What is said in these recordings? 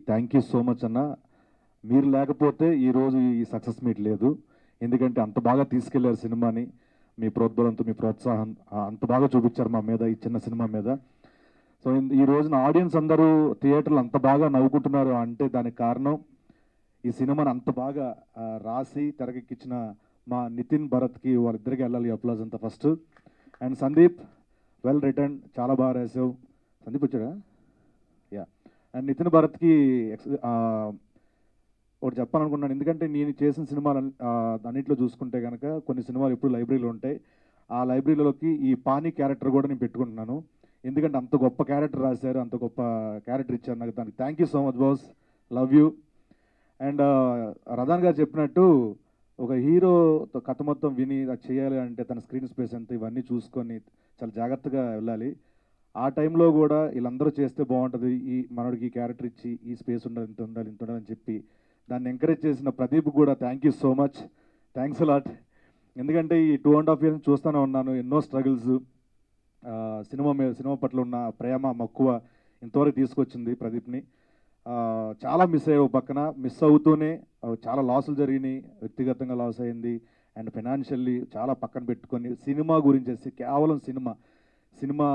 Thank you so much అన్న. మీరు లేకపోతే ఈరోజు ఈ సక్సెస్ మీట్ లేదు. ఎందుకంటే అంత బాగా తీసుకెళ్లారు సినిమాని. మీ ప్రోద్బలంతో, మీ ప్రోత్సాహం అంత బాగా చూపించారు మా మీద, ఈ చిన్న సినిమా మీద. సో ఈ రోజున ఆడియన్స్ అందరూ థియేటర్లు అంత బాగా నవ్వుకుంటున్నారు అంటే దానికి కారణం ఈ సినిమాని అంత బాగా రాసి తెరకెక్కించిన మా నితిన్ భరత్కి, వాళ్ళిద్దరికి వెళ్ళాలి అప్లాజ్ అంతా first. And Sandeep, well return, చాలా బాగా రాసావు. సందీప్ వచ్చాడా? యా. అండ్ నితిన్ భరత్కి ఒకటి చెప్పాలనుకున్నాను. ఎందుకంటే నేను చేసిన సినిమాలు అన్నింటిలో చూసుకుంటే కనుక కొన్ని సినిమాలు ఎప్పుడు లైబ్రరీలో ఉంటాయి. ఆ లైబ్రరీలోకి ఈ పానీ క్యారెక్టర్ కూడా నేను పెట్టుకుంటున్నాను. ఎందుకంటే అంత గొప్ప క్యారెక్టర్ రాశారు, అంత గొప్ప క్యారెక్టర్ ఇచ్చారు నాకు. దానికి thank you so much boss, love you. And Radhan garu చెప్పినట్టు ఒక హీరో కథ మొత్తం విని అది చేయాలి అంటే తన స్క్రీన్ స్పేస్ ఎంత ఇవన్నీ చూసుకొని చాలా జాగ్రత్తగా వెళ్ళాలి. ఆ టైంలో కూడా వీళ్ళందరూ చేస్తే బాగుంటుంది, ఈ మనోడికి ఈ క్యారెక్టర్ ఇచ్చి ఈ స్పేస్ ఉండాలి, ఇంత ఉండాలి, ఇంత ఉండాలని చెప్పి దాన్ని ఎంకరేజ్ చేసిన ప్రదీప్ కూడా thank you so much, thanks a lot. ఎందుకంటే ఈ 2.5 years చూస్తూనే ఉన్నాను, ఎన్నో స్ట్రగుల్స్. సినిమా పట్ల ఉన్న ప్రేమ మక్కువ ఇంతవరకు తీసుకొచ్చింది ప్రదీప్ని. చాలా మిస్ అయ్యావు. పక్కన మిస్ అవుతూనే చాలా లాసులు జరిగినాయి, వ్యక్తిగతంగా లాస్ అయింది అండ్ ఫైనాన్షియల్లీ చాలా పక్కన పెట్టుకొని సినిమా గురించి కేవలం సినిమా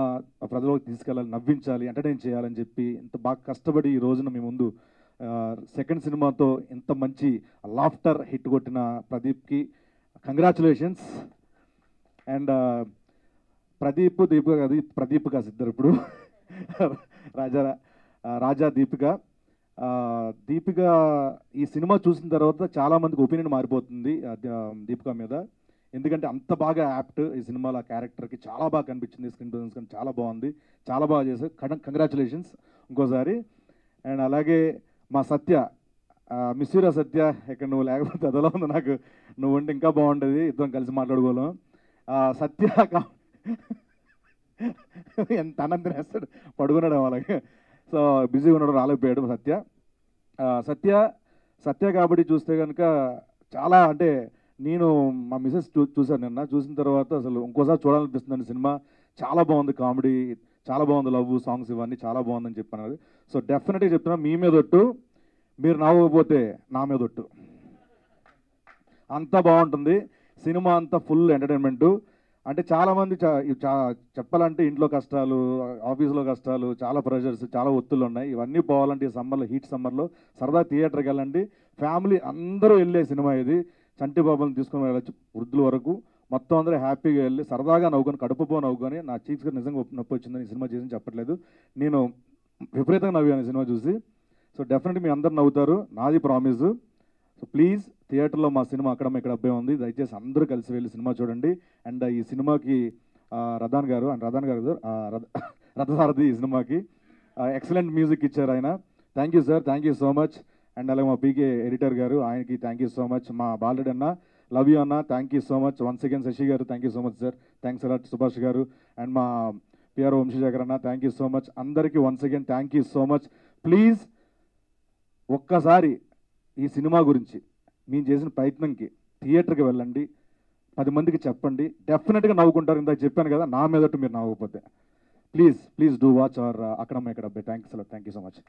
ప్రజలకు తీసుకెళ్ళాలి, నవ్వించాలి, ఎంటర్టైన్ చేయాలని చెప్పి ఇంత బాగా కష్టపడి ఈ రోజున మీ ముందు సెకండ్ సినిమాతో ఇంత మంచి లాఫ్టర్ హిట్ కొట్టిన ప్రదీప్కి కంగ్రాచులేషన్స్. అండ్ ప్రదీప్ కాదు ఇద్దరు ఇప్పుడు రాజా దీపిక ఈ సినిమా చూసిన తర్వాత చాలామందికి ఒపీనియన్ మారిపోతుంది దీపిక మీద. ఎందుకంటే అంత బాగా యాప్ట్ ఈ సినిమాలో క్యారెక్టర్కి చాలా బాగా కనిపించింది. స్క్రీన్ ప్రెజెన్స్ కానీ చాలా బాగుంది, చాలా బాగా చేశారు. కంగ్రాచులేషన్స్ ఇంకోసారి. అండ్ అలాగే మా సత్య, మిస్యూరా సత్య, ఇక్కడ నువ్వు లేకపోతే అదలా ఉంది నాకు, నువ్వు ఉంటే ఇంకా బాగుంటుంది, ఇద్దరం కలిసి మాట్లాడుకోలేం. సత్య ఎంత అన్నం వేస్తాడు, పడుకున్నాడు వాళ్ళకి. సో బిజీగా ఉన్నాడు, రాలేకపోయాడు సత్య కాబట్టి చూస్తే కనుక చాలా అంటే నేను మా మిసెస్ చూశాను నిన్న. చూసిన తర్వాత అసలు ఇంకోసారి చూడాలనిపిస్తుంది సినిమా. చాలా బాగుంది, కామెడీ చాలా బాగుంది, లవ్ సాంగ్స్ ఇవన్నీ చాలా బాగుందని చెప్పాను. సో డెఫినెట్గా చెప్తున్నా, మీ మీద ఒట్టు, మీరు నవ్వకపోతే నా మీద ఒట్టు. అంతా బాగుంటుంది సినిమా, అంతా ఫుల్ ఎంటర్టైన్మెంటు. అంటే చాలామంది చెప్పాలంటే ఇంట్లో కష్టాలు, ఆఫీస్లో కష్టాలు, చాలా ప్రెషర్స్, చాలా ఒత్తులు ఉన్నాయి. ఇవన్నీ పోవాలంటే ఈ సమ్మర్లో, హీట్ సమ్మర్లో సరదా థియేటర్కి వెళ్ళండి. ఫ్యామిలీ అందరూ వెళ్ళే సినిమా ఇది. చంటి బాబుని తీసుకుని వెళ్ళచ్చు, వృద్ధుల వరకు మొత్తం అందరూ హ్యాపీగా వెళ్ళి సరదాగా నవ్వుకొని, కడుపుపో నవ్వుకొని. నా చీక్స్గా నిజంగా నొప్పి వచ్చిందని ఈ సినిమా చేసి చెప్పట్లేదు, నేను విపరీతంగా నవ్వాను ఈ సినిమా చూసి. సో డెఫినెట్గా మీ అందరు నవ్వుతారు, నాది ప్రామిస్. సో ప్లీజ్ థియేటర్లో మా సినిమా అక్కడ ఇక్కడ అబ్బాయి ఉంది, దయచేసి అందరూ కలిసి వెళ్ళి సినిమా చూడండి. అండ్ ఈ సినిమాకి రథాన్ గారు రథసారథి ఈ సినిమాకి ఎక్సలెంట్ మ్యూజిక్ ఇచ్చారు ఆయన. Thank you sir, thank you so much. And అలాగే మా పీకే ఎడిటర్ గారు, ఆయనకి థ్యాంక్ యూ సో మచ్. మా బాలరెడ్డి అన్న, లవ్ యూ అన్న, thank you so much. Once again Sashi garu, thank you so much sir, thanks a lot. Subhash garu and మా పిఆర్ఓ వంశీశేఖర్ అన్న, థ్యాంక్ యూ సో మచ్. అందరికీ once again thank you so much. Please ఒక్కసారి ఈ cinema గురించి మేము చేసిన ప్రయత్నంకి థియేటర్కి వెళ్ళండి, 10 మందికి చెప్పండి, డెఫినెట్గా నవ్వుకుంటారు. ఇందాక చెప్పాను కదా, నా మీదట్టు మీరు నవ్వకపోతే. ప్లీజ్ డూ వాచ్ అవర్ అక్కడ thanks a lot, thank you so much.